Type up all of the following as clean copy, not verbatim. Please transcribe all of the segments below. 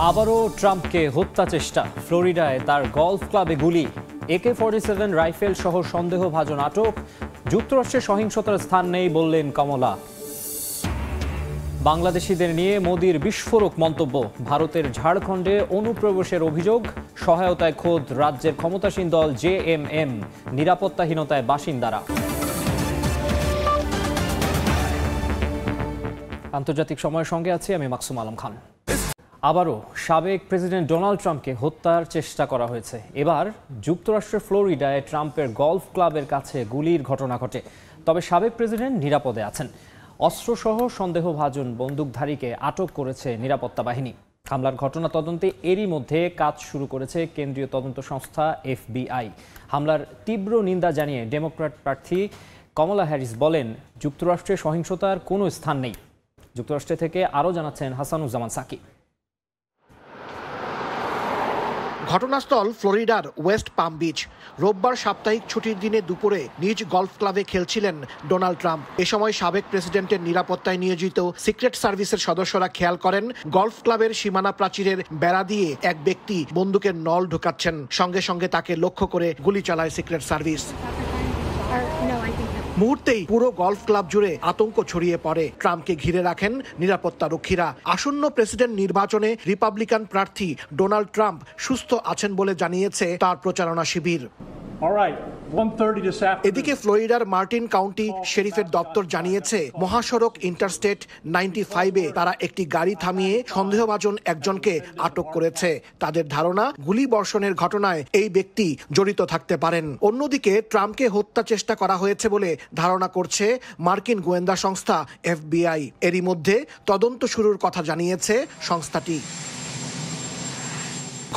আবারও ট্রাম্পকে হত্যা চেষ্টা, ফ্লোরিডায় তার গলফ ক্লাবে গুলি, AK-47 রাইফেল সহ সন্দেহভাজন আটক, যুক্তরাষ্ট্রে সহিংসতার স্থান নেই বললেন কমলা। বাংলাদেশিদের নিয়ে মোদির বিস্ফোরক মন্তব্য, ভারতের ঝাড়খণ্ডে অনুপ্রবেশের অভিযোগ, সহায়তায় খোদ রাজ্যের ক্ষমতাসীন দল JMM, নিরাপত্তাহীনতায় বাসিন্দারা। আন্তর্জাতিক সময়ের সঙ্গে আছি আমি মাকসুম আলম খান। আবারও সাবেক প্রেসিডেন্ট ডোনাল্ড ট্রাম্পকে হত্যার চেষ্টা করা হয়েছে। এবার যুক্তরাষ্ট্রের ফ্লোরিডায় ট্রাম্পের গলফ ক্লাবের কাছে গুলির ঘটনা ঘটে। তবে সাবেক প্রেসিডেন্ট নিরাপদে আছেন। অস্ত্রসহ সন্দেহভাজন বন্দুকধারীকে আটক করেছে নিরাপত্তা বাহিনী। হামলার ঘটনা তদন্তে এরই মধ্যে কাজ শুরু করেছে কেন্দ্রীয় তদন্ত সংস্থা FBI। হামলার তীব্র নিন্দা জানিয়ে ডেমোক্র্যাট প্রার্থী কমলা হ্যারিস বলেন, যুক্তরাষ্ট্রে সহিংসতার কোনো স্থান নেই। যুক্তরাষ্ট্র থেকে আরও জানাচ্ছেন হাসানুজ্জামান সাকি। ঘটনাস্থল ফ্লোরিডার ওয়েস্ট পাম বিচ। রোববার সাপ্তাহিক ছুটির দিনে দুপুরে নিজ গলফ ক্লাবে খেলছিলেন ডোনাল্ড ট্রাম্প। এ সময় সাবেক প্রেসিডেন্টের নিরাপত্তায় নিয়োজিত সিক্রেট সার্ভিসের সদস্যরা খেয়াল করেন গলফ ক্লাবের সীমানা প্রাচীরের বেড়া দিয়ে এক ব্যক্তি বন্দুকের নল ঢোকাচ্ছেন। সঙ্গে সঙ্গে তাকে লক্ষ্য করে গুলি চালায় সিক্রেট সার্ভিস। মুহূর্তেই পুরো গলফ ক্লাব জুড়ে আতঙ্ক ছড়িয়ে পড়ে। ট্রাম্পকে ঘিরে রাখেন নিরাপত্তা রক্ষীরা। আসন্ন প্রেসিডেন্ট নির্বাচনে রিপাবলিকান প্রার্থী ডোনাল্ড ট্রাম্প সুস্থ আছেন বলে জানিয়েছে তার প্রচারণা শিবির। এদিকে ফ্লোরিডার মার্টিন কাউন্টি শেরিফের দপ্তর জানিয়েছে মহাসড়ক ইন্টারস্টেট 95-এ তারা একটি গাড়ি থামিয়ে সন্দেহভাজন একজনকে আটক করেছে। তাদের ধারণা গুলি বর্ষণের ঘটনায় এই ব্যক্তি জড়িত থাকতে পারেন। অন্যদিকে ট্রাম্পকে হত্যা চেষ্টা করা হয়েছে বলে ধারণা করছে মার্কিন গোয়েন্দা সংস্থা FBI। এরই মধ্যে তদন্ত শুরুর কথা জানিয়েছে সংস্থাটি।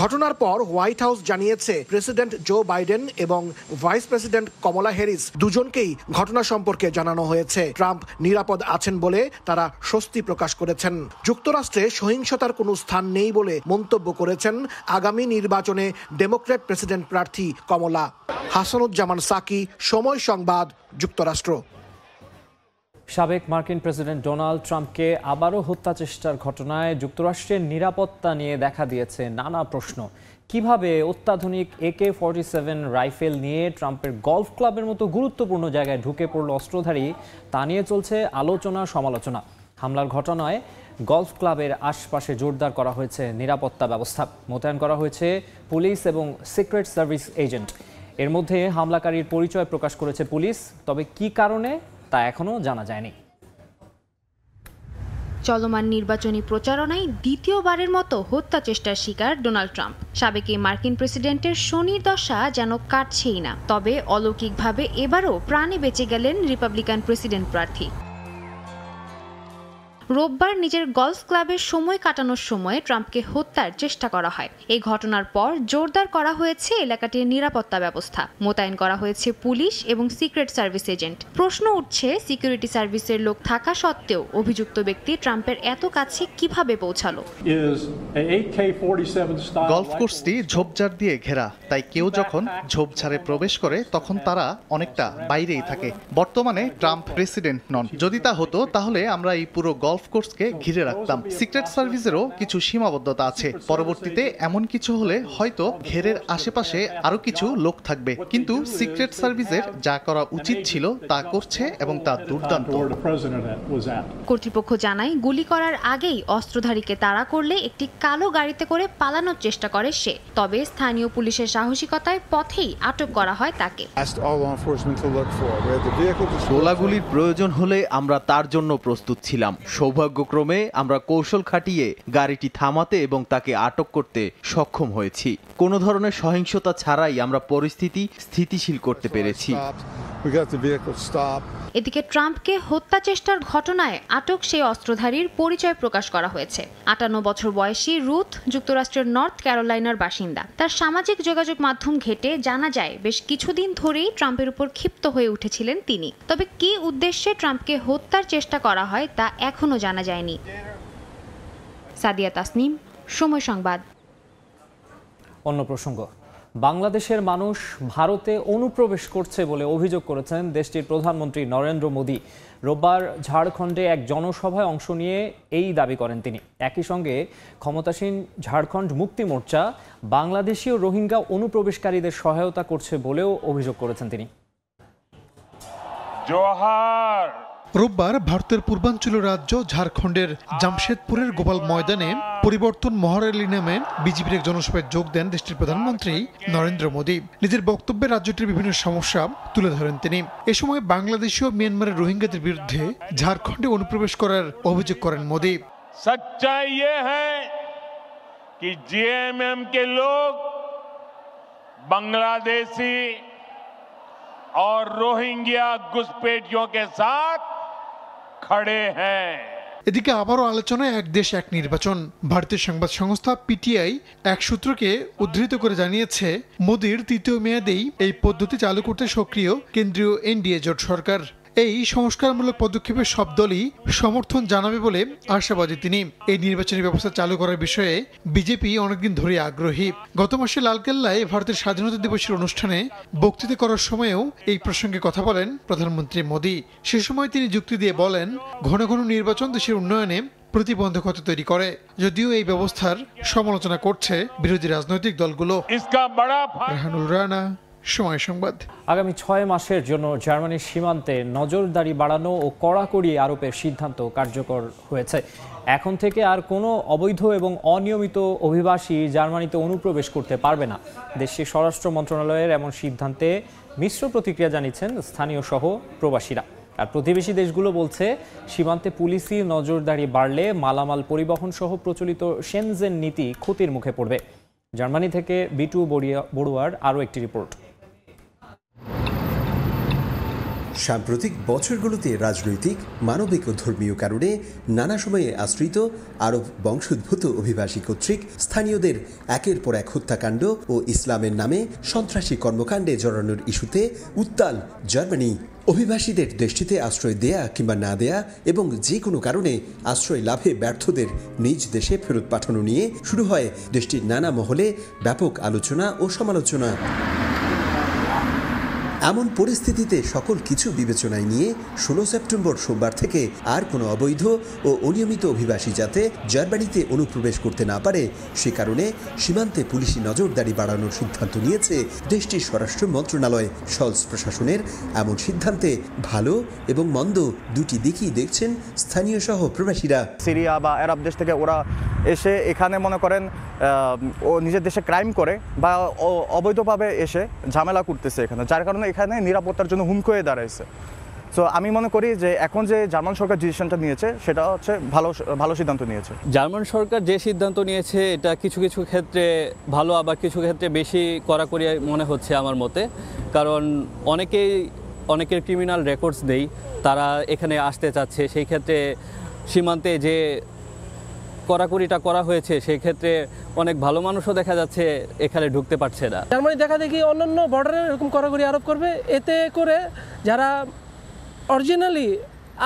ঘটনার পর হোয়াইট হাউস জানিয়েছে প্রেসিডেন্ট জো বাইডেন এবং ভাইস প্রেসিডেন্ট কমলা হ্যারিস দুজনকেই ঘটনা সম্পর্কে জানানো হয়েছে। ট্রাম্প নিরাপদ আছেন বলে তারা স্বস্তি প্রকাশ করেছেন। যুক্তরাষ্ট্রে সহিংসতার কোনো স্থান নেই বলে মন্তব্য করেছেন আগামী নির্বাচনে ডেমোক্র্যাট প্রেসিডেন্ট প্রার্থী কমলা। হাসানুজ্জামান সাকি, সময় সংবাদ, যুক্তরাষ্ট্র। সাবেক মার্কিন প্রেসিডেন্ট ডোনাল্ড ট্রাম্পকে আবারও হত্যা চেষ্টার ঘটনায় যুক্তরাষ্ট্রের নিরাপত্তা নিয়ে দেখা দিয়েছে নানা প্রশ্ন। কিভাবে অত্যাধুনিক AK-47 রাইফেল নিয়ে ট্রাম্পের গলফ ক্লাবের মতো গুরুত্বপূর্ণ জায়গায় ঢুকে পড়ল অস্ত্রধারী, তা নিয়ে চলছে আলোচনা সমালোচনা। হামলার ঘটনায় গলফ ক্লাবের আশপাশে জোরদার করা হয়েছে নিরাপত্তা ব্যবস্থা। মোতায়েন করা হয়েছে পুলিশ এবং সিক্রেট সার্ভিস এজেন্ট। এর মধ্যে হামলাকারীর পরিচয় প্রকাশ করেছে পুলিশ, তবে কী কারণে তা এখনও জানা যায়নি। চলমান নির্বাচনী প্রচারণায় দ্বিতীয়বারের মতো হত্যা চেষ্টার শিকার ডোনাল্ড ট্রাম্প। সাবেক মার্কিন প্রেসিডেন্টের শনির দশা যেন কাটছেই না। তবে অলৌকিকভাবে এবারও প্রাণে বেঁচে গেলেন রিপাবলিকান প্রেসিডেন্ট প্রার্থী। রোববার নিজের গলফ ক্লাবের সময় কাটানোর সময় ট্রাম্পকে হত্যার চেষ্টা করা হয়। এই ঘটনার পর জোরদার করা হয়েছে এলাকাটির নিরাপত্তা ব্যবস্থা। মোতায়েন করা হয়েছে পুলিশ এবং সিক্রেট সার্ভিস এজেন্ট। প্রশ্ন উঠছে, সিকিউরিটি সার্ভিসের লোক থাকা সত্ত্বেও অভিযুক্ত ব্যক্তি ট্রাম্পের এত কাছে কিভাবে পৌঁছালো। গলফ কোর্সটি ঝোপঝাড় দিয়ে ঘেরা, তাই কেউ যখন ঝোপঝাড়ে প্রবেশ করে তখন তারা অনেকটা বাইরেই থাকে। বর্তমানে ট্রাম্প প্রেসিডেন্ট নন। যদি তা হতো তাহলে আমরা এই পুরো গলফ কোর্সকে ঘিরে রাখতাম। সিক্রেট সার্ভিসেরও কিছু সীমাবদ্ধতা আছে। পরবর্তীতে এমন কিছু হলে হয়তো ঘেরের আশেপাশে আরো কিছু লোক থাকবে, কিন্তু সিক্রেট সার্ভিসের যা করা উচিত ছিল তা করছে এবং তা দুর্দান্ত। কর্তৃপক্ষ জানায়, গুলি করার আগেই অস্ত্রধারীকে তাড়া করলে একটি কালো গাড়িতে করে পালানোর চেষ্টা করে সে। তবে স্থানীয় পুলিশের সাহসিকতায় পথেই আটক করা হয় তাকে। গোলাগুলির প্রয়োজন হলে আমরা তার জন্য প্রস্তুত ছিলাম। সৌভাগ্যক্রমে আমরা কৌশল খাটিয়ে গাড়িটি থামাতে এবং তাকে আটক করতে সক্ষম হয়েছি। কোনো ধরনের সহিংসতা ছাড়াই আমরা পরিস্থিতি স্থিতিশীল করতে পেরেছি। এদিকে ট্রাম্পকে হত্যা চেষ্টার ঘটনায় আটক সেই অস্ত্রধারীর পরিচয় প্রকাশ করা হয়েছে। 58 বছর বয়সী রুথ যুক্তরাষ্ট্রের নর্থ ক্যারোলাইনার বাসিন্দা। তার সামাজিক যোগাযোগ মাধ্যম ঘেটে জানা যায় বেশ কিছুদিন ধরেই ট্রাম্পের উপর ক্ষিপ্ত হয়ে উঠেছিলেন তিনি। তবে কী উদ্দেশ্যে ট্রাম্পকে হত্যার চেষ্টা করা হয় তা এখনও জানা যায়নি। সাদিয়া তাসনিম, সময় সংবাদ। অন্য প্রসঙ্গ, বাংলাদেশের মানুষ ভারতে অনুপ্রবেশ করছে বলে অভিযোগ করেছেন দেশটির প্রধানমন্ত্রী নরেন্দ্র মোদী। রোববার ঝাড়খণ্ডে এক জনসভায় অংশ নিয়ে এই দাবি করেন তিনি। একই সঙ্গে ক্ষমতাসীন ঝাড়খণ্ড মুক্তি মোর্চা বাংলাদেশি ও রোহিঙ্গা অনুপ্রবেশকারীদের সহায়তা করছে বলেও অভিযোগ করেছেন তিনি। জোহার। রোববার ভারতের পূর্বাঞ্চলীয় রাজ্য ঝাড়খণ্ডের জামশেদপুরের গোপাল ময়দানে পরিবর্তন মহার‍্যালি নামে বিজেপির এক জনসভায় যোগ দেন দেশটির প্রধানমন্ত্রী নরেন্দ্র মোদী। নিজের বক্তব্যে রাজ্যটির বিভিন্ন সমস্যা তুলে ধরেন তিনি। এ সময় বাংলাদেশি ও মিয়ানমারের রোহিঙ্গাদের বিরুদ্ধে ঝাড়খণ্ডে অনুপ্রবেশ করার অভিযোগ করেন মোদী। सच्चाई ये है कि जेएमएम के लोग बांग्लादेशी और रोहिंग्या घुसपैठियों के साथ खड़े हैं। এদিকে আবারও আলোচনায় এক দেশ এক নির্বাচন। ভারতীয় সংবাদ সংস্থা পিটিআই এক সূত্রকে উদ্ধৃত করে জানিয়েছে, মোদির তৃতীয় মেয়াদেই এই পদ্ধতি চালু করতে সক্রিয় কেন্দ্রীয় এনডিএ জোট সরকার। এই সংস্কারমূলক পদক্ষেপে সব দলই সমর্থন জানাবে বলে আশাবাদী তিনি। এই নির্বাচনী ব্যবস্থা চালু করার বিষয়ে বিজেপি অনেকদিন ধরে আগ্রহী। গত মাসে লালকেল্লায় ভারতের স্বাধীনতা দিবসের অনুষ্ঠানে বক্তৃতা করার সময়েও এই প্রসঙ্গে কথা বলেন প্রধানমন্ত্রী মোদী। সে সময় তিনি যুক্তি দিয়ে বলেন, ঘন ঘন নির্বাচন দেশের উন্নয়নে প্রতিবন্ধকতা তৈরি করে। যদিও এই ব্যবস্থার সমালোচনা করছে বিরোধী রাজনৈতিক দলগুলো। রাহানুল রানা, সময় সংবাদ। আগামী 6 মাসের জন্য জার্মানির সীমান্তে নজরদারি বাড়ানো ও কড়াকড়ি আরোপের সিদ্ধান্ত কার্যকর হয়েছে। এখন থেকে আর কোনো অবৈধ এবং অনিয়মিত অভিবাসী জার্মানিতে অনুপ্রবেশ করতে পারবে না। দেশটির স্বরাষ্ট্র মন্ত্রণালয়ের এমন সিদ্ধান্তে মিশ্র প্রতিক্রিয়া জানিয়েছেন স্থানীয় সহ প্রবাসীরা। আর প্রতিবেশী দেশগুলো বলছে, সীমান্তে পুলিশি নজরদারি বাড়লে মালামাল পরিবহন সহ প্রচলিত শেনজেন নীতি ক্ষতির মুখে পড়বে। জার্মানি থেকে বিটু বড়ুয়ার আরও একটি রিপোর্ট। সাম্প্রতিক বছরগুলোতে রাজনৈতিক, মানবিক ও ধর্মীয় কারণে নানা সময়ে আশ্রিত আরব বংশোদ্ভূত অভিবাসী কর্তৃক স্থানীয়দের একের পর এক হত্যাকাণ্ড ও ইসলামের নামে সন্ত্রাসী কর্মকাণ্ডে জড়ানোর ইস্যুতে উত্তাল জার্মানি। অভিবাসীদের দেশটিতে আশ্রয় দেয়া কিংবা না দেয়া এবং যে কোনো কারণে আশ্রয় লাভে ব্যর্থদের নিজ দেশে ফেরত পাঠানো নিয়ে শুরু হয় দেশটির নানা মহলে ব্যাপক আলোচনা ও সমালোচনা। এমন পরিস্থিতিতে সকল কিছু বিবেচনায় নিয়ে 16 সেপ্টেম্বর সোমবার থেকে আর কোনো অবৈধ ও অনিয়মিত অভিবাসী যাতে জার্মানিতে অনুপ্রবেশ করতে না পারে সে কারণে সীমান্তে পুলিশি নজরদারি বাড়ানোর সিদ্ধান্ত নিয়েছে দেশটির স্বরাষ্ট্র মন্ত্রণালয়। শলস প্রশাসনের এমন সিদ্ধান্তে ভালো এবং মন্দ দুটি দিকই দেখছেন স্থানীয় সহ প্রবাসীরা। সিরিয়া বা আরব দেশ থেকে ওরা এসে এখানে মনে করেন ও নিজের দেশে ক্রাইম করে বা অবৈধভাবে এসে ঝামেলা করতেছে এখানে, যার কারণে এখানে নিরাপত্তার জন্য হুমকি হয়ে দাঁড়াইছে। সো আমি মনে করি যে এখন যে জার্মান সরকার ডিসিশনটা নিয়েছে সেটা হচ্ছে ভালো সিদ্ধান্ত নিয়েছে। জার্মান সরকার যে সিদ্ধান্ত নিয়েছে এটা কিছু কিছু ক্ষেত্রে ভালো, আবার কিছু ক্ষেত্রে বেশি কড়াকড়ি মনে হচ্ছে আমার মতে। কারণ অনেকের ক্রিমিনাল রেকর্ডস নেই, তারা এখানে আসতে চাচ্ছে। সেই ক্ষেত্রে সীমান্তে যে কড়াকড়িটা করা হয়েছে সেই ক্ষেত্রে অনেক ভালো মানুষও দেখা যাচ্ছে এখানে ঢুকতে পারছে না। জার্মানি দেখা দেখি অন্যান্য বর্ডারে এরকম কড়াকড়ি আরোপ করবে, এতে করে যারা অরিজিনালি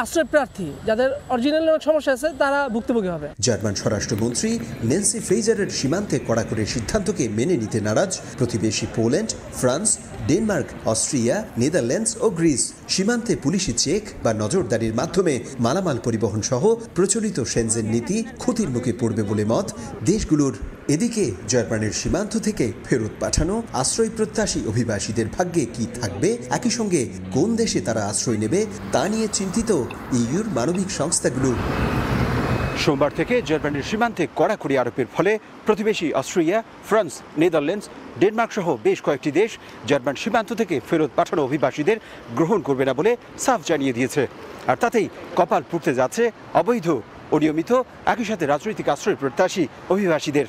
আশ্রয় প্রার্থী, যাদের অরিজিনাল সমস্যা আছে, তারা ভুক্তভোগী হবে। জার্মান স্বরাষ্ট্রমন্ত্রী নেন্সি ফ্রেজারের সীমান্তে কড়াকড়ির সিদ্ধান্তকে মেনে নিতে নারাজ প্রতিবেশী Poland, France, Denmark, Austria, Netherlands ও গ্রিস। সীমান্তে পুলিশি চেক বা নজরদারির মাধ্যমে মালামাল পরিবহন সহ প্রচলিত শেনজেন নীতি ক্ষতির মুখে পড়বে বলে মত দেশগুলোর। এদিকে জার্মানির সীমান্ত থেকে ফেরত পাঠানো আশ্রয় প্রত্যাশী অভিবাসীদের ভাগ্যে কি থাকবে, একই সঙ্গে কোন দেশে তারা আশ্রয় নেবে তা নিয়ে চিন্তিত ইইউর মানবিক সংস্থাগুলো। সোমবার থেকে জার্মানির সীমান্তে কড়াকড়ি আরোপের ফলে প্রতিবেশী অস্ট্রিয়া, ফ্রান্স, নেদারল্যান্ডস, ডেনমার্ক সহ বেশ কয়েকটি দেশ জার্মান সীমান্ত থেকে ফেরত পাঠানো অভিবাসীদের গ্রহণ করবে না বলে সাফ জানিয়ে দিয়েছে। আর তাতেই কপাল পুড়তে যাচ্ছে অবৈধ, অনিয়মিত, একই সাথে রাজনৈতিক আশ্রয় প্রত্যাশী অভিবাসীদের।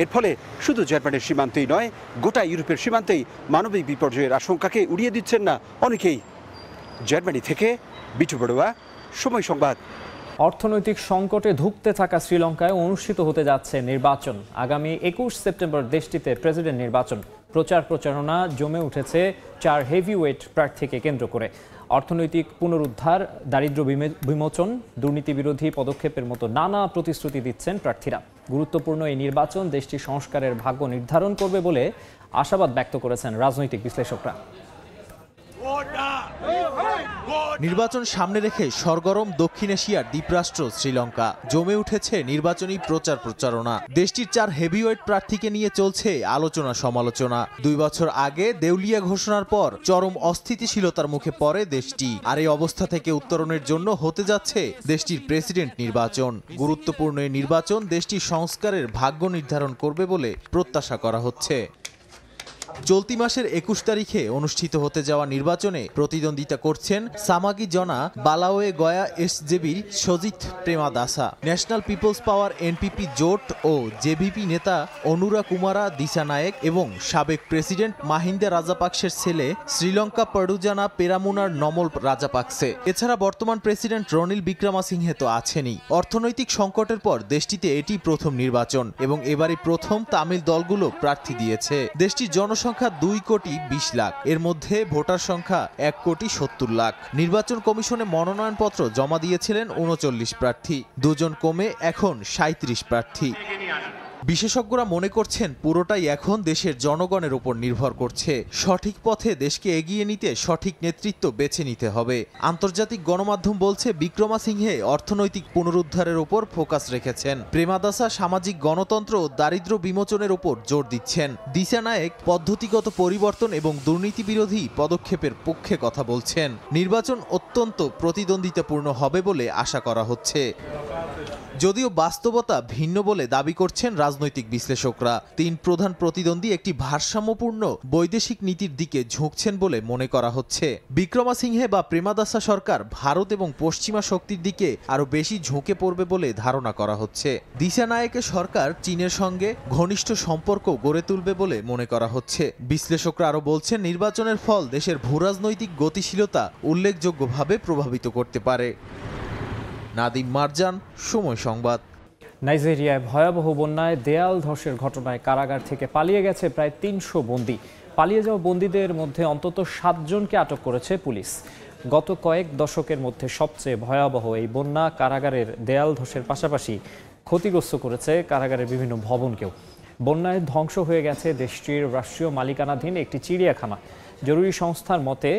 এর ফলে শুধু জার্মানির সীমান্তেই নয়, গোটা ইউরোপের সীমান্তেই মানবিক বিপর্যয়ের আশঙ্কাকে উড়িয়ে দিচ্ছেন না অনেকেই। জার্মানি থেকে বিটু বড়ুয়া, সময় সংবাদ। অর্থনৈতিক সংকটে ধুঁকতে থাকা শ্রীলঙ্কায় অনুষ্ঠিত হতে যাচ্ছে নির্বাচন। আগামী 21 সেপ্টেম্বর দেশটিতে প্রেসিডেন্ট নির্বাচন। প্রচারণা জমে উঠেছে 4 হেভিওয়েট প্রার্থীকে কেন্দ্র করে। অর্থনৈতিক পুনরুদ্ধার, দারিদ্র্য বিমোচন, দুর্নীতি বিরোধী পদক্ষেপের মতো নানা প্রতিশ্রুতি দিচ্ছেন প্রার্থীরা। গুরুত্বপূর্ণ এই নির্বাচন দেশটির সংস্কারের ভাগ্য নির্ধারণ করবে বলে আশাবাদ ব্যক্ত করেছেন রাজনৈতিক বিশ্লেষকরা। নির্বাচন সামনে রেখে সরগরম দক্ষিণ এশিয়ার দ্বীপরাষ্ট্র শ্রীলঙ্কা। জমে উঠেছে নির্বাচনী প্রচারণা। দেশটির 4 হেভিওয়েট প্রার্থীকে নিয়ে চলছে আলোচনা সমালোচনা। 2 বছর আগে দেউলিয়া ঘোষণার পর চরম অস্থিতিশীলতার মুখে পড়ে দেশটি। আর এই অবস্থা থেকে উত্তরণের জন্য হতে যাচ্ছে দেশটির প্রেসিডেন্ট নির্বাচন। গুরুত্বপূর্ণ এই নির্বাচন দেশটির সংস্কারের ভাগ্য নির্ধারণ করবে বলে প্রত্যাশা করা হচ্ছে। চলতি মাসের 21 তারিখে অনুষ্ঠিত হতে যাওয়া নির্বাচনে প্রতিদ্বন্দ্বিতা করছেন সামাগি জনা বালাওয়ে গয়া এসজেবির সজিত প্রেমাদাসা, ন্যাশনাল পিপলস পাওয়ার এনপিপি জোট ও জেভিপি নেতা অনুরা কুমারা দিসানায়েক এবং সাবেক প্রেসিডেন্ট মাহিন্দা রাজাপাকসের ছেলে শ্রীলঙ্কা পর্ডুজানা পেরামুনার নমল রাজাপাকসে। এছাড়া বর্তমান প্রেসিডেন্ট রনিল বিক্রমাসিংহে তো আছেনই। অর্থনৈতিক সংকটের পর দেশটিতে এটি প্রথম নির্বাচন এবং এবারই প্রথম তামিল দলগুলো প্রার্থী দিয়েছে। দেশটির জনসংখ্যা 2,20,00,000 এর মধ্যে ভোটার সংখ্যা 1,70,00,000। নির্বাচন কমিশনে মনোনয়নপত্র জমা দিয়েছিলেন 39 প্রার্থী, 2 জন কমে এখন 37 প্রার্থী। বিশেষজ্ঞরা মনে করছেন পুরোটাই এখন দেশের জনগণের উপর নির্ভর করছে। সঠিক পথে দেশকে এগিয়ে নিতে সঠিক নেতৃত্ব বেছে নিতে হবে। আন্তর্জাতিক গণমাধ্যম বলছে বিক্রমাসিংহে অর্থনৈতিক পুনরুদ্ধারের উপর ফোকাস রেখেছেন। প্রেমাদাসা সামাজিক গণতন্ত্র ও দারিদ্র্য বিমোচনের উপর জোর দিচ্ছেন। দিসানায়েক পদ্ধতিগত পরিবর্তন এবং দুর্নীতি বিরোধী পদক্ষেপের পক্ষে কথা বলছেন। নির্বাচন অত্যন্ত প্রতিদ্বন্দ্বিতাপূর্ণ হবে বলে আশা করা হচ্ছে। যদিও বাস্তবতা ভিন্ন বলে দাবি করছেন রাজনৈতিক বিশ্লেষকরা। 3 প্রধান প্রতিদ্বন্দ্বী একটি ভারসাম্যপূর্ণ বৈদেশিক নীতির দিকে ঝুঁকছেন বলে মনে করা হচ্ছে। বিক্রমাসিংহে বা প্রেমাদাসা সরকার ভারত এবং পশ্চিমা শক্তির দিকে আরও বেশি ঝুঁকে পড়বে বলে ধারণা করা হচ্ছে। দিসানায়েকের সরকার চীনের সঙ্গে ঘনিষ্ঠ সম্পর্ক গড়ে তুলবে বলে মনে করা হচ্ছে। বিশ্লেষকরা আরও বলছেন নির্বাচনের ফল দেশের ভূরাজনৈতিক গতিশীলতা উল্লেখযোগ্যভাবে প্রভাবিত করতে পারে। নাদিম মারজান, সময় সংবাদ। নাইজেরিয়ায় ভয়াবহ বন্যায় দেয়াল ধসের ঘটনায় কারাগার থেকে পালিয়ে গেছে প্রায় 300 বন্দী। পালিয়ে যাওয়া বন্দীদের মধ্যে অন্তত 7 জনকে আটক করেছে পুলিশ। গত কয়েক দশকের মধ্যে সবচেয়ে ভয়াবহ এই বন্যা কারাগারের দেয়াল ধসের পাশাপাশি ক্ষতিগ্রস্ত করেছে কারাগারের বিভিন্ন ভবনকেও। বন্যায় ধ্বংস হয়ে গেছে দেশটির রাষ্ট্রীয় মালিকানাধীন একটি চিড়িয়াখানা। জরুরি সংস্থার মতে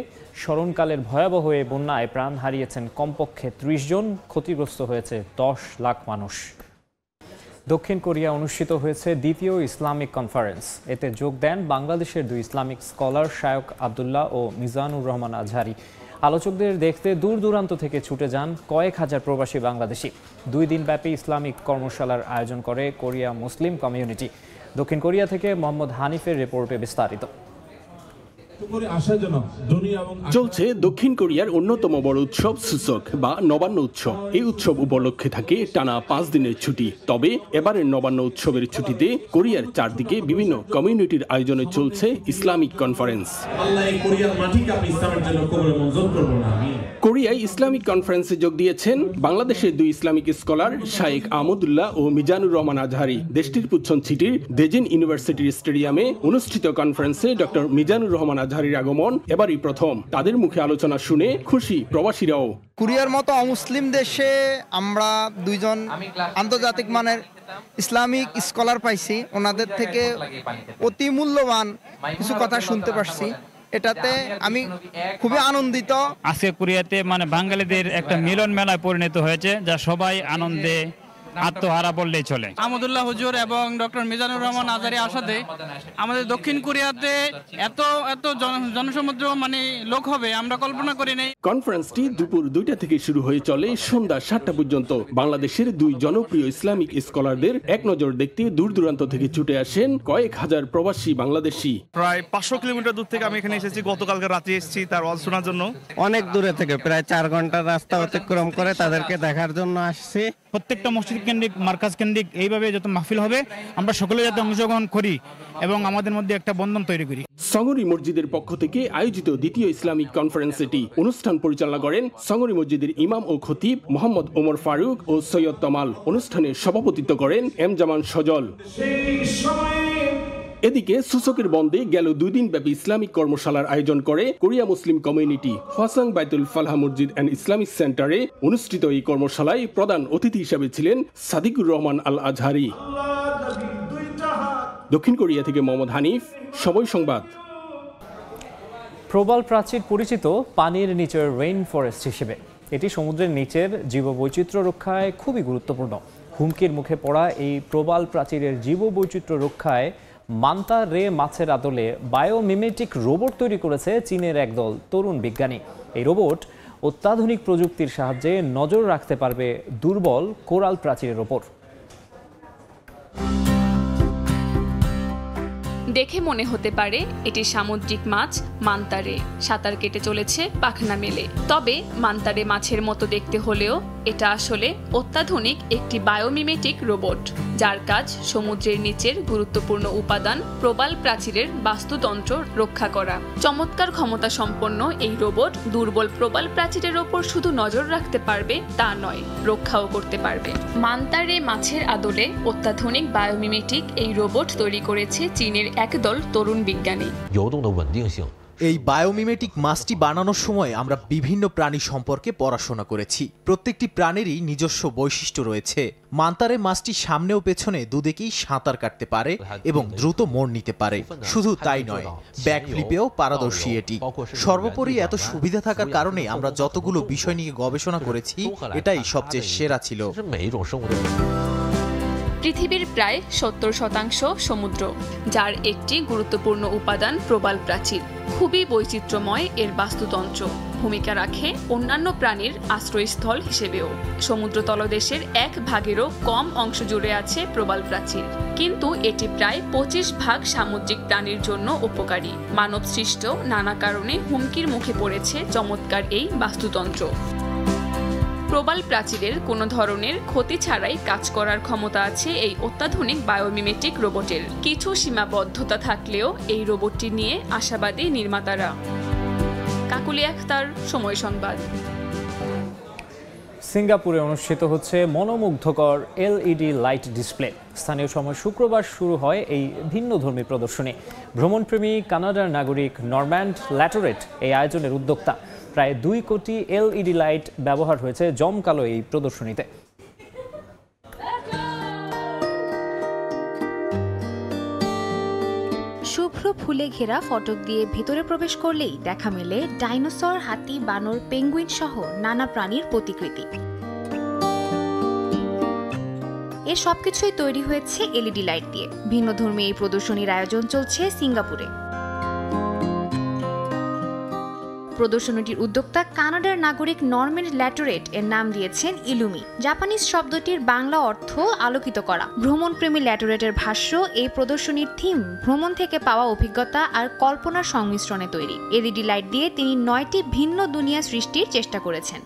স্মরণকালের ভয়াবহ এই বন্যায় প্রাণ হারিয়েছেন কমপক্ষে 30 জন, ক্ষতিগ্রস্ত হয়েছে 10 লাখ মানুষ। দক্ষিণ কোরিয়া অনুষ্ঠিত হয়েছে দ্বিতীয় ইসলামিক কনফারেন্স। এতে যোগ দেন বাংলাদেশের 2 ইসলামিক স্কলার শায়খ আবদুল্লাহ ও মিজানুর রহমান আজহারি। আলোচকদের দেখতে দূর দূরান্ত থেকে ছুটে যান কয়েক হাজার প্রবাসী বাংলাদেশি। 2 দিনব্যাপী ইসলামিক কর্মশালার আয়োজন করে কোরিয়া মুসলিম কমিউনিটি। দক্ষিণ কোরিয়া থেকে মোহাম্মদ হানিফের রিপোর্টে বিস্তারিত। চলছে দক্ষিণ কোরিয়ার অন্যতম বড় উৎসব সূচক বা নবান্ন উৎসব। এই উৎসব উপলক্ষে থাকে টানা 5 দিনের ছুটি। তবে এবারের নবান্ন উৎসবের ছুটিতে কোরিয়ার চারদিকে বিভিন্ন কমিউনিটির আয়োজনে চলছে ইসলামিক কনফারেন্স। কোরিয়ায় ইসলামিক কনফারেন্সে যোগ দিয়েছেন বাংলাদেশের 2 ইসলামিক স্কলার শায়েখ আহমদুল্লাহ ও মিজানুর রহমান আজহারি। দেশটির পুচ্ছন সিটির দেজেন ইউনিভার্সিটির স্টেডিয়ামে অনুষ্ঠিত কনফারেন্সে ডক্টর মিজানুর রহমান আজহারির আগমন এবারই প্রথম। তাদের মুখে আলোচনা শুনে খুশি প্রবাসীরাও। কোরিয়ার মতো অমুসলিম দেশে আমরা 2 জন আন্তর্জাতিক মানের ইসলামিক স্কলার পাইছি। ওনাদের থেকে অতি মূল্যবান কিছু কথা শুনতে পারছি। এটাতে আমি খুবই আনন্দিত। আজকে কোরিয়াতে বাঙালিদের একটা মিলন মেলায় পরিণত হয়েছে, যা সবাই আনন্দে আত্মহারা বললেই চলে। আহমদুল্লাহ হুজুর এবং ডক্টর মিজানুর রহমান আজহারি আসাদে আমাদের দক্ষিণ কোরিয়াতে এত জনসমুদ্র লোক হবে আমরা কল্পনা করি নাই। কনফারেন্সটি দুপুর 2টা থেকে শুরু হয়ে চলে সন্ধ্যা 7টা পর্যন্ত। বাংলাদেশের 2 জনপ্রিয় ইসলামিক স্কলারদের এক নজর দেখতে দূর দূরান্ত থেকে ছুটে আসেন কয়েক হাজার প্রবাসী বাংলাদেশি। প্রায় 500 কিলোমিটার দূর থেকে আমি এখানে এসেছি। গতকালকে রাতে এসেছি তার ওয়াজ শোনার জন্য। অনেক দূরে থেকে প্রায় 4 ঘন্টার রাস্তা অতিক্রম করে তাদেরকে দেখার জন্য আসছি। প্রত্যেকটা মসজিদ কেন্দ্রিক, মার্কাজ কেন্দ্রিক এইভাবে যত মাহফিল হবে আমরা সকলে যাতে অংশগ্রহণ করি এবং আমাদের মধ্যে একটা বন্ধন তৈরি করি। সঙ্গরি মসজিদের পক্ষ থেকে আয়োজিত দ্বিতীয় ইসলামিক কনফারেন্স এটি। অনুষ্ঠান পরিচালনা করেন সঙ্গরি মসজিদের ইমাম ও খতিব মোহাম্মদ ওমর ফারুক ও সৈয়দ তমাল। অনুষ্ঠানে সভাপতিত্ব করেন এম জামান সজল। এদিকে সূচকের বন্ধে গেল 2 দিন ব্যাপী ইসলামিক কর্মশালার আয়োজন করে কোরিয়া মুসলিম কমিউনিটি। হসাং বাইতুল ফালাহ মসজিদ অ্যান্ড ইসলামিক সেন্টারে অনুষ্ঠিত এই কর্মশালায় প্রধান অতিথি হিসেবে ছিলেন সাদিকুর রহমান আল আজহারি। দক্ষিণ কোরিয়া থেকে মোহাম্মদ হানিফ, সময় সংবাদ। প্রবাল প্রাচীর পরিচিত পানির নিচের রেইন ফরেস্ট হিসেবে। এটি সমুদ্রের নিচের জীববৈচিত্র্য রক্ষায় খুবই গুরুত্বপূর্ণ। হুমকির মুখে পড়া এই প্রবাল প্রাচীরের জীববৈচিত্র্য রক্ষায় মান্তা রে মাছের আদলে বায়োমিমেটিক রোবট তৈরি করেছে চীনের একদল তরুণ বিজ্ঞানী। এই রোবট অত্যাধুনিক প্রযুক্তির সাহায্যে নজর রাখতে পারবে দুর্বল কোরাল প্রাচীরের ওপর। দেখে মনে হতে পারে এটি সামুদ্রিক মাছ মান্তারে সাঁতার কেটে চলেছে পাখনা মেলে। তবে মান্তারে মাছের মতো দেখতে হলেও এটা আসলে অত্যাধুনিক একটি বায়োমিমেটিক রোবট, যার কাজ সমুদ্রের নিচের গুরুত্বপূর্ণ উপাদান প্রবাল প্রাচীরের বাস্তুতন্ত্র রক্ষা করা। চমৎকার ক্ষমতা সম্পন্ন এই রোবট দুর্বল প্রবাল প্রাচীরের ওপর শুধু নজর রাখতে পারবে তা নয়, রক্ষাও করতে পারবে। মান্তারে মাছের আদলে অত্যাধুনিক বায়োমিমেটিক এই রোবট তৈরি করেছে চীনের একদল তরুণ বিজ্ঞানী। এই বায়োমিমেটিক মাছটি বানানোর সময় আমরা বিভিন্ন প্রাণী সম্পর্কে পড়াশোনা করেছি। প্রত্যেকটি প্রাণীরই নিজস্ব বৈশিষ্ট্য রয়েছে। মান্তারে মাছটি সামনে ও পেছনে দুদিকেই সাঁতার কাটতে পারে এবং দ্রুত মোড় নিতে পারে। শুধু তাই নয়, ব্যাকফ্লিপেও পারদর্শী এটি। সর্বোপরি এত সুবিধা থাকার কারণে আমরা যতগুলো বিষয় নিয়ে গবেষণা করেছি, এটাই সবচেয়ে সেরা ছিল। পৃথিবীর প্রায় 70% সমুদ্র, যার একটি গুরুত্বপূর্ণ উপাদান প্রবাল প্রাচীর। খুবই বৈচিত্র্যময় এর বাস্তুতন্ত্র ভূমিকা রাখে অন্যান্য প্রাণীর আশ্রয়স্থল হিসেবেও। সমুদ্র তলদেশের 1/2-এরও কম অংশ জুড়ে আছে প্রবাল প্রাচীর, কিন্তু এটি প্রায় 25% সামুদ্রিক প্রাণীর জন্য উপকারী। মানব সৃষ্ট নানা কারণে হুমকির মুখে পড়েছে চমৎকার এই বাস্তুতন্ত্র। প্রবাল প্রাচীরের কোনো ধরনের ক্ষতি ছাড়াই কাজ করার ক্ষমতা আছে এই অত্যাধুনিক বায়োমিমেটিক রোবটের। কিছু সীমাবদ্ধতা থাকলেও এই রোবটটি নিয়ে আশাবাদী নির্মাতারা। কাকুলি আখতার, সময় সংবাদ। সিঙ্গাপুরে অনুষ্ঠিত হচ্ছে মনোমুগ্ধকর এলইডি লাইট ডিসপ্লে। স্থানীয় সময় শুক্রবার শুরু হয় এই ভিন্নধর্মী প্রদর্শনী। ভ্রমণপ্রেমী কানাডার নাগরিক নরম্যান্ড ল্যাটোরেট এই আয়োজনের উদ্যোক্তা। প্রায় 2 কোটি এলইডি লাইট ব্যবহার হয়েছে জমকালো এই প্রদর্শনীতে। শুভ্র ফুলে ঘেরা ফটক দিয়ে ভেতরে প্রবেশ করলেই দেখা মেলে ডাইনোসর, হাতি, বানর, পেঙ্গুইন সহ নানা প্রাণীর প্রতিকৃতি। এর সবকিছুই তৈরি হয়েছে এলইডি লাইট দিয়ে। ভিন্নধর্মী এই প্রদর্শনীর আয়োজন চলছে সিঙ্গাপুরে। প্রদর্শনীটির উদ্যোক্তা কানাডার নাগরিক নরম্যান্ড ল্যাটোরেট এর নাম দিয়েছেন ইলুমি। জাপানিজ শব্দটির বাংলা অর্থ আলোকিত করা। ভ্রমণপ্রেমী ল্যাটোরেটের ভাষ্য, এই প্রদর্শনীর থিম ভ্রমণ থেকে পাওয়া অভিজ্ঞতা আর কল্পনার সংমিশ্রণে তৈরি। এলইডি লাইট দিয়ে তিনি 9টি ভিন্ন দুনিয়া সৃষ্টির চেষ্টা করেছেন।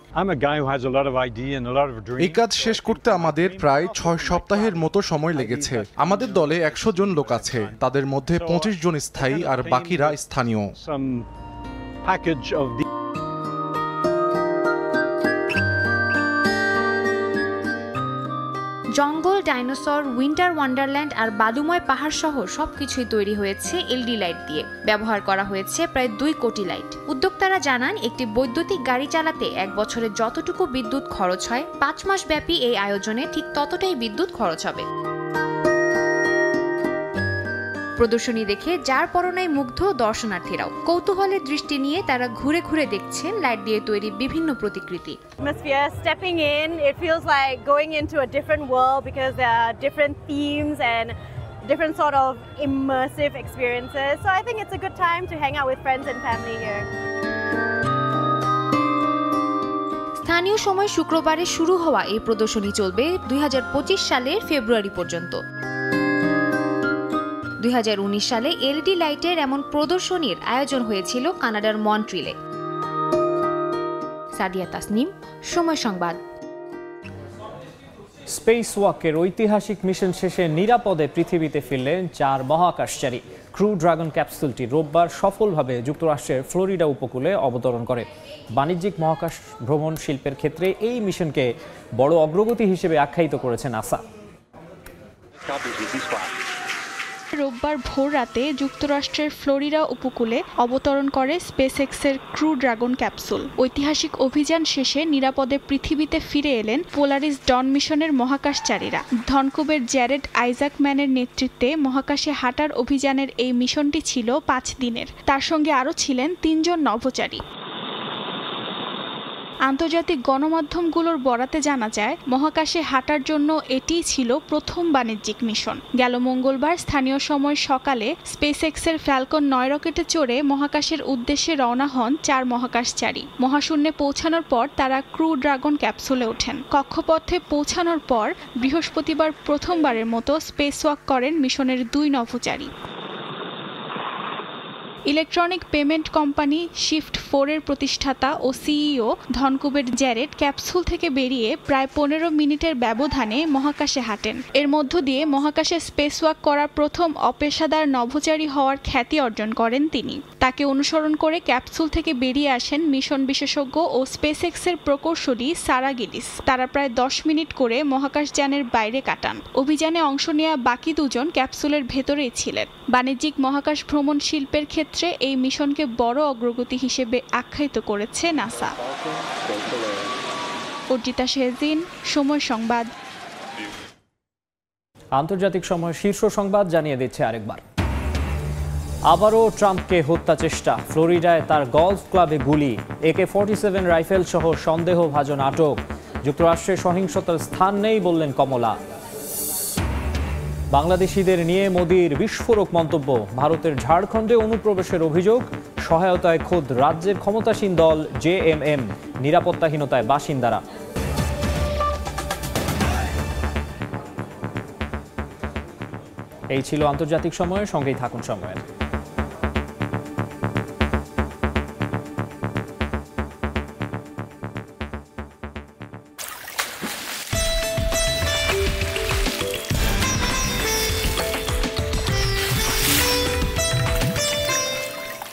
এই কাজ শেষ করতে আমাদের প্রায় 6 সপ্তাহের মতো সময় লেগেছে। আমাদের দলে 100 জন লোক আছে, তাদের মধ্যে 25 জন স্থায়ী আর বাকিরা স্থানীয়। জঙ্গল, ডাইনোসর, উইন্টার ওয়ান্ডারল্যান্ড আর বালুময় পাহাড় সহ সবকিছুই তৈরি হয়েছে এলইডি লাইট দিয়ে। ব্যবহার করা হয়েছে প্রায় 2 কোটি লাইট। উদ্যোক্তারা জানান, একটি বৈদ্যুতিক গাড়ি চালাতে 1 বছরে যতটুকু বিদ্যুৎ খরচ হয়, 5 মাস ব্যাপী এই আয়োজনে ঠিক ততটাই বিদ্যুৎ খরচ হবে। প্রদর্শনী দেখে যার পরনায় মুগ্ধ দর্শনার্থীরাও। কৌতূহলের দৃষ্টি নিয়ে তারা ঘুরে ঘুরে দেখছেন লাইট দিয়ে তৈরি বিভিন্ন প্রতিকৃতি। Stepping in, it feels like going into a different world because there are different themes and different sort of immersive experiences. So I think it's a good time to hang out with friends and family here. স্থানীয় সময় শুক্রবারে শুরু হওয়া এই প্রদর্শনী চলবে 2025 সালের ফেব্রুয়ারি পর্যন্ত। 2019 সালে এলইডি লাইটের এমন প্রদর্শনীর আয়োজন হয়েছিল কানাডার মন্ট্রিলে। সাদিয়া তাসনিম, সময় সংবাদ। স্পেস ওয়াকের ঐতিহাসিক মিশন শেষে নিরাপদে পৃথিবীতে ফিরলেন 4 মহাকাশচারী। ক্রু ড্রাগন ক্যাপসুলটি রোববার সফলভাবে যুক্তরাষ্ট্রের ফ্লোরিডা উপকূলে অবতরণ করে। বাণিজ্যিক মহাকাশ ভ্রমণ শিল্পের ক্ষেত্রে এই মিশনকে বড় অগ্রগতি হিসেবে আখ্যায়িত করেছে নাসা। রোববার ভোররাতে যুক্তরাষ্ট্রের ফ্লোরিডা উপকূলে অবতরণ করে স্পেসএক্সের ক্রু ড্রাগন ক্যাপসুল। ঐতিহাসিক অভিযান শেষে নিরাপদে পৃথিবীতে ফিরে এলেন পোলারিস ডন মিশনের মহাকাশচারীরা। ভ্যানকুভারের জ্যারেড আইজাকম্যানের নেতৃত্বে মহাকাশে হাঁটার অভিযানের এই মিশনটি ছিল 5 দিনের। তার সঙ্গে আরও ছিলেন 3 জন নভোচারী। আন্তর্জাতিক গণমাধ্যমগুলোর বরাতে জানা যায়, মহাকাশে হাঁটার জন্য এটিই ছিল প্রথম বাণিজ্যিক মিশন। গেল মঙ্গলবার স্থানীয় সময় সকালে স্পেসএক্সের ফ্যালকন 9 রকেটে চড়ে মহাকাশের উদ্দেশ্যে রওনা হন 4 মহাকাশচারী। মহাশূন্যে পৌঁছানোর পর তারা ক্রু ড্রাগন ক্যাপসুলে ওঠেন। কক্ষপথে পৌঁছানোর পর বৃহস্পতিবার প্রথমবারের মতো স্পেসওয়াক করেন মিশনের 2 নভোচারী। ইলেকট্রনিক পেমেন্ট কোম্পানি শিফট4 এর প্রতিষ্ঠাতা ও সিইও ভ্যানকুভারের জ্যারেড ক্যাপসুল থেকে বেরিয়ে প্রায় 15 মিনিটের ব্যবধানে মহাকাশে হাঁটেন। এর মধ্য দিয়ে মহাকাশে স্পেসওয়াক করা প্রথম অপেশাদার নভোচারী হওয়ার খ্যাতি অর্জন করেন তিনি। তাকে অনুসরণ করে ক্যাপসুল থেকে বেরিয়ে আসেন মিশন বিশেষজ্ঞ ও স্পেসএক্সের প্রকৌশলী সারা গিলিস। তারা প্রায় 10 মিনিট করে মহাকাশযানের বাইরে কাটান। অভিযানে অংশ নেওয়া বাকি 2 জন ক্যাপসুলের ভেতরেই ছিলেন। বাণিজ্যিক মহাকাশ ভ্রমণ শিল্পের ক্ষেত্রে এই মিশনকে বড় অগ্রগতি হিসেবে আখ্যায়িত করেছে নাসা। অর্জিতা শেহজিন, সময় সংবাদ। আন্তর্জাতিক সময় শীর্ষ সংবাদ জানিয়ে দিচ্ছে আরেকবার। আবারও ট্রাম্পকে হত্যা চেষ্টা, ফ্লোরিডায় তার গলফ ক্লাবে গুলি, AK-47 রাইফেল সহ সন্দেহভাজন আটক। যুক্তরাষ্ট্রের সহিংসতার স্থান নেই বললেন কমলা। বাংলাদেশিদের নিয়ে মোদির বিস্ফোরক মন্তব্য, ভারতের ঝাড়খণ্ডে অনুপ্রবেশের অভিযোগ, সহায়তায় খোদ রাজ্যের ক্ষমতাসীন দল JMM, নিরাপত্তাহীনতায় বাসিন্দারা। এই ছিল আন্তর্জাতিক সময়ের সঙ্গেই থাকুন সময়ের।